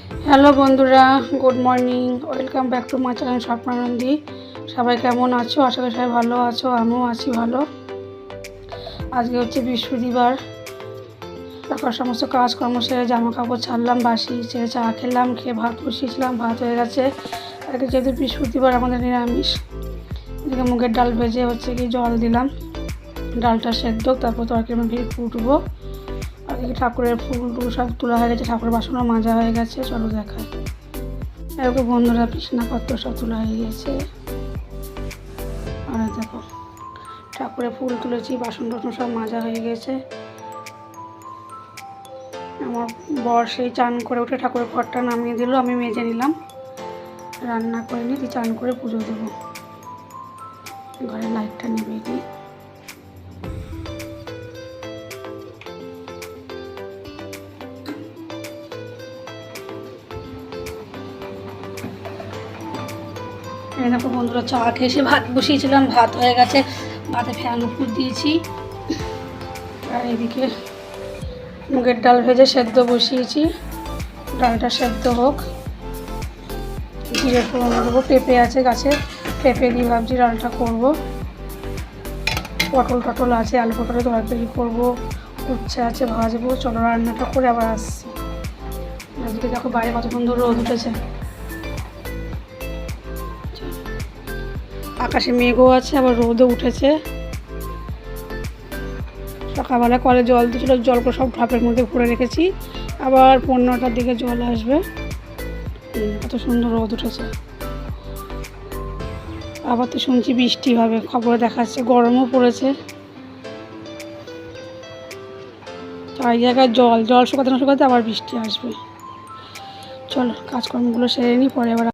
Hello বন্ধুরা, good morning. Welcome back to my channel Swapnanandi. সবাই কেমন আছো? আশা করি সবাই ভালো আছো, আমিও আছি ভালো। আজকে হচ্ছে বৃহস্পতিবার। সকাল সমস্ত কাজকর্ম সেরে জামা কাপড় ছাড়লাম, বাসি ছেড়ে চা খেলাম, খেয়ে ভাত বসিয়েছিলাম, ভাত হয়ে গেছে। আজকে যেহেতু বৃহস্পতিবার আমাদের নিরামিষ। এদিকে মুগের ডাল ভেজে হচ্ছে কি জল দিলাম, ডালটা সেদ্ধ, তারপর তরকারি মাখিয়ে ফুটবো। আর এদিকে ঠাকুরের ফুল টুল সব তোলা হয়ে গেছে, ঠাকুরের বাসনও মাজা হয়ে গেছে। চলো দেখায়। এরকম বন্ধুরা বিছনাপত্র সব তোলা হয়ে গেছে। আর দেখো ঠাকুরের ফুল তুলেছি, বাসন টাসন সব মাজা হয়ে গেছে। আমার বর সেই চান করে উঠে ঠাকুরের ঘরটা নামিয়ে দিল, আমি মেজে নিলাম। রান্না করে নিই, চান করে পুজো দেবো। ঘরের লাইটটা নিভিয়ে দিই। দেখো বন্ধুরা, চা খেয়ে এসে ভাত বসিয়েছিলাম, ভাত হয়ে গেছে। ভাতে ফ্যান উপর দিয়েছি। আর এদিকে মুগের ডাল ভেজে সেদ্ধ বসিয়েছি, ডালটা সেদ্ধ হোক। জিরে ফোড়ন দেবো, পেঁপে আছে গাছে, পেঁপে দিয়ে ভাবছি ডালটা করবো। পটল টটল আছে, আলু পটলের তরকারি করবো, উচ্ছে আছে ভাজবো। চলো রান্নাটা করে আবার আসছি। আজকে দেখো বাইরে কত সুন্দর রোদ উঠেছে, আকাশে মেঘও আছে, আবার রোদও উঠেছে। সকালবেলা কলে জল দিয়েছিল, জলগুলো সব ঢাপের মধ্যে ভরে রেখেছি। আবার 15টার দিকে জল আসবে। কত সুন্দর রোদ উঠেছে। আবার তো শুনছি বৃষ্টি হবে, খবরে দেখাচ্ছে। গরমও পড়েছে, চার জায়গায় জল শুকাতে না শুকাতে আবার বৃষ্টি আসবে। চলো কাজকর্মগুলো সেরে নিই, পরে আবার